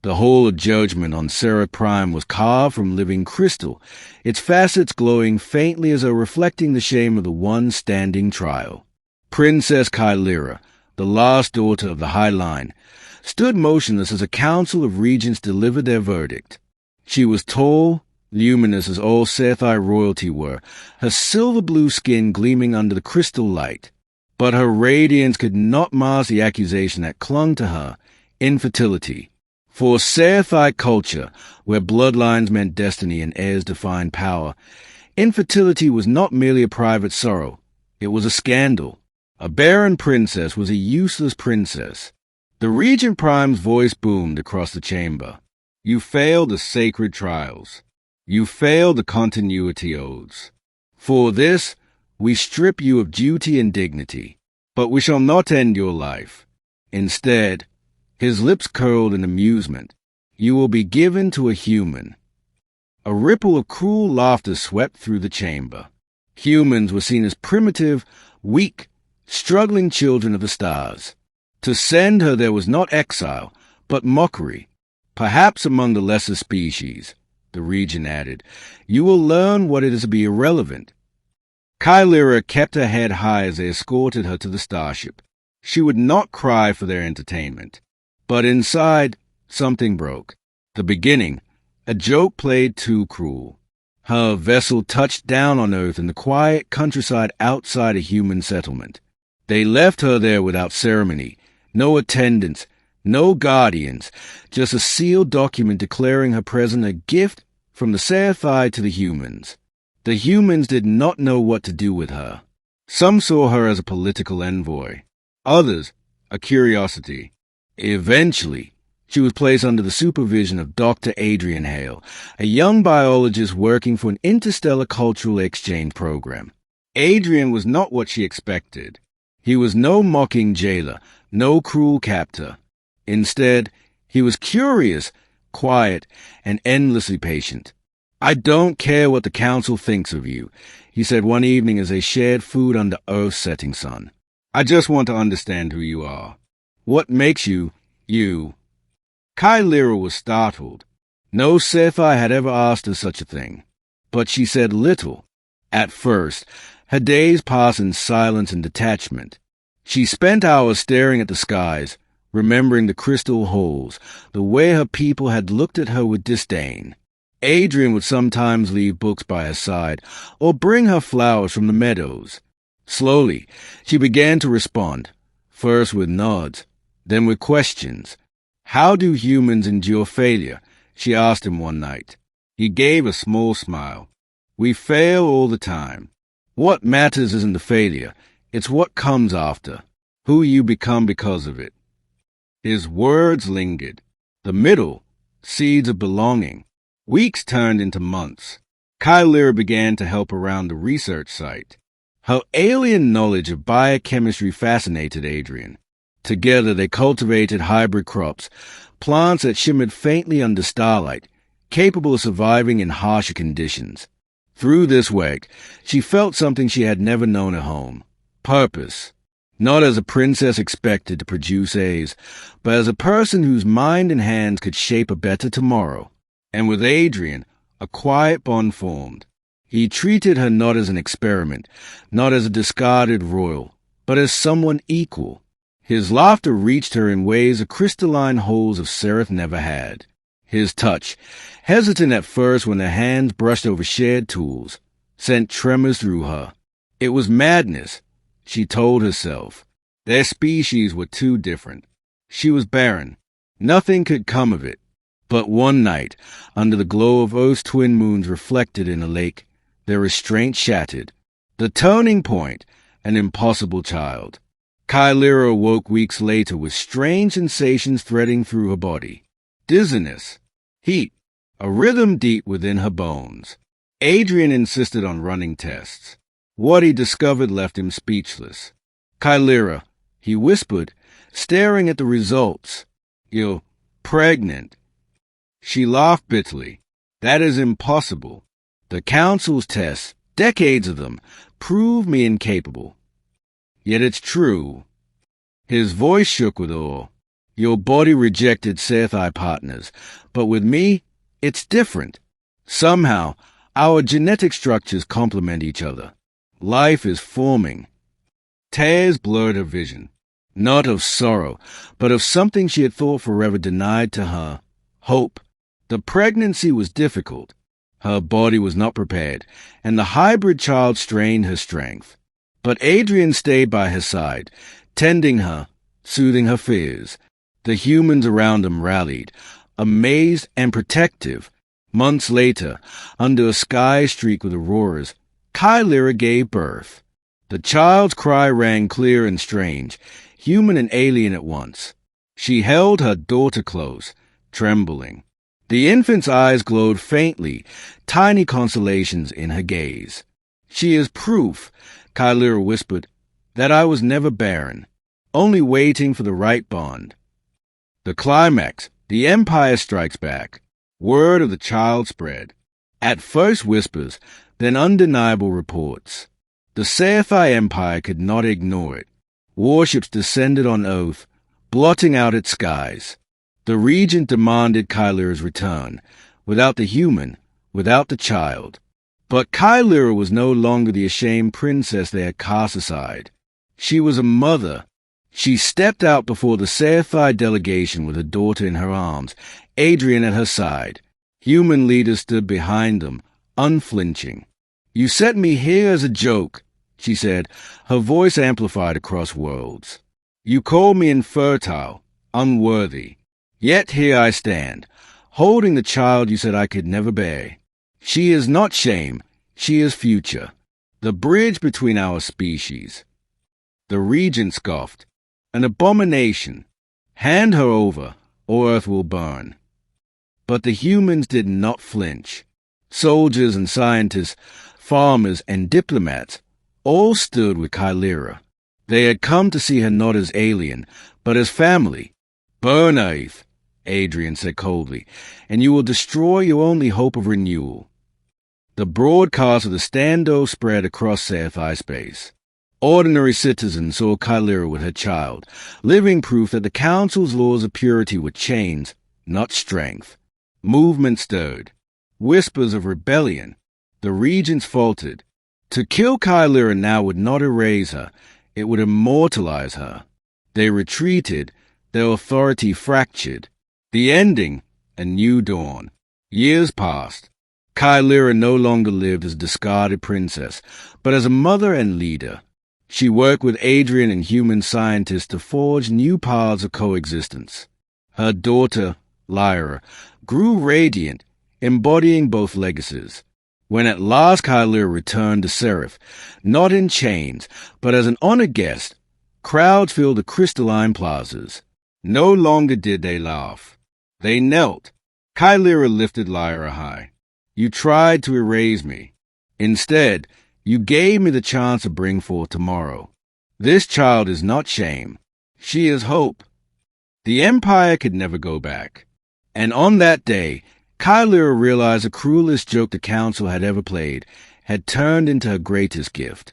The Hall of Judgment on Seraph Prime was carved from living crystal, its facets glowing faintly as though reflecting the shame of the one standing trial. Princess Kylira, the last daughter of the High Line, stood motionless as a council of regents delivered their verdict. She was tall, luminous as all sci-fi royalty were, her silver-blue skin gleaming under the crystal light. But her radiance could not mask the accusation that clung to her, infertility. For sci-fi culture, where bloodlines meant destiny and heirs defined power, infertility was not merely a private sorrow, it was a scandal. A barren princess was a useless princess. The Regent Prime's voice boomed across the chamber. You failed the sacred trials. You failed the continuity oaths. For this, we strip you of duty and dignity. But we shall not end your life. Instead, his lips curled in amusement, you will be given to a human. A ripple of cruel laughter swept through the chamber. Humans were seen as primitive, weak, struggling children of the stars. To send her there was not exile, but mockery. Perhaps among the lesser species, the regent added, you will learn what it is to be irrelevant. Kylira kept her head high as they escorted her to the starship. She would not cry for their entertainment. But inside, something broke. The beginning, a joke played too cruel. Her vessel touched down on Earth in the quiet countryside outside a human settlement. They left her there without ceremony, no attendants, no guardians, just a sealed document declaring her present a gift from the sci-fi to the humans. The humans did not know what to do with her. Some saw her as a political envoy, others a curiosity. Eventually, she was placed under the supervision of Dr. Adrian Hale, a young biologist working for an interstellar cultural exchange program. Adrian was not what she expected. He was no mocking jailer, no cruel captor. Instead, he was curious, quiet, and endlessly patient. I don't care what the council thinks of you, he said one evening as they shared food under Earth's setting sun. I just want to understand who you are. What makes you, you? Kylira was startled. No sci-fi had ever asked her such a thing. But she said little. At first, her days passed in silence and detachment. She spent hours staring at the skies, remembering the crystal halls, the way her people had looked at her with disdain. Adrian would sometimes leave books by her side, or bring her flowers from the meadows. Slowly, she began to respond, first with nods, then with questions. How do humans endure failure? She asked him one night. He gave a small smile. We fail all the time. What matters isn't the failure, it's what comes after, who you become because of it. His words lingered. The middle, seeds of belonging. Weeks turned into months. Kylira began to help around the research site. Her alien knowledge of biochemistry fascinated Adrian. Together they cultivated hybrid crops, plants that shimmered faintly under starlight, capable of surviving in harsher conditions. Through this work, she felt something she had never known at home. Purpose. Not as a princess expected to produce heirs, but as a person whose mind and hands could shape a better tomorrow. And with Adrian, a quiet bond formed. He treated her not as an experiment, not as a discarded royal, but as someone equal. His laughter reached her in ways the crystalline holes of Seraph never had. His touch, hesitant at first when their hands brushed over shared tools, sent tremors through her. It was madness, she told herself. Their species were too different. She was barren. Nothing could come of it. But one night, under the glow of Earth's twin moons reflected in a lake, their restraint shattered. The turning point, an impossible child. Kylira awoke weeks later with strange sensations threading through her body. Dizziness, heat, a rhythm deep within her bones. Adrian insisted on running tests. What he discovered left him speechless. Kylira, he whispered, staring at the results. You're pregnant. She laughed bitterly. That is impossible. The council's tests, decades of them, prove me incapable. Yet it's true. His voice shook with awe. Your body rejected sci-fi partners, but with me, it's different. Somehow, our genetic structures complement each other. Life is forming. Tears blurred her vision, not of sorrow, but of something she had thought forever denied to her, hope. The pregnancy was difficult. Her body was not prepared, and the hybrid child strained her strength. But Adrian stayed by her side, tending her, soothing her fears. The humans around them rallied, amazed and protective. Months later, under a sky streaked with auroras, Kylyra gave birth. The child's cry rang clear and strange, human and alien at once. She held her daughter close, trembling. The infant's eyes glowed faintly, tiny constellations in her gaze. "She is proof," Kylyra whispered, "that I was never barren, only waiting for the right bond." The climax, the Empire strikes back. Word of the child spread. At first whispers, then undeniable reports. The sci-fi Empire could not ignore it. Warships descended on Earth, blotting out its skies. The regent demanded Kylyra's return, without the human, without the child. But Kylyra was no longer the ashamed princess they had cast aside. She was a mother. She stepped out before the sci-fi delegation with her daughter in her arms, Adrian at her side. Human leaders stood behind them, unflinching. "You sent me here as a joke," she said, her voice amplified across worlds. "You called me infertile, unworthy. Yet here I stand, holding the child you said I could never bear. She is not shame, she is future, the bridge between our species." The regent scoffed. "An abomination. Hand her over, or Earth will burn." But the humans did not flinch. Soldiers and scientists, farmers and diplomats, all stood with Kylyra. They had come to see her not as alien, but as family. "Burn Earth," Adrian said coldly, "and you will destroy your only hope of renewal." The broadcast of the standoff spread across sci-fi space. Ordinary citizens saw Kylyra with her child, living proof that the Council's laws of purity were chains, not strength. Movement stirred. Whispers of rebellion. The regents faltered. To kill Kylyra now would not erase her, it would immortalize her. They retreated, their authority fractured. The ending, a new dawn. Years passed. Kylyra no longer lived as a discarded princess, but as a mother and leader. She worked with Adrian and human scientists to forge new paths of coexistence. Her daughter, Lyra, grew radiant, embodying both legacies. When at last Kylyra returned to Seraph, not in chains, but as an honored guest, crowds filled the crystalline plazas. No longer did they laugh. They knelt. Kylyra lifted Lyra high. "You tried to erase me. Instead, you gave me the chance to bring forth tomorrow. This child is not shame. She is hope." The Empire could never go back. And on that day, Kylyra realized the cruelest joke the Council had ever played had turned into her greatest gift.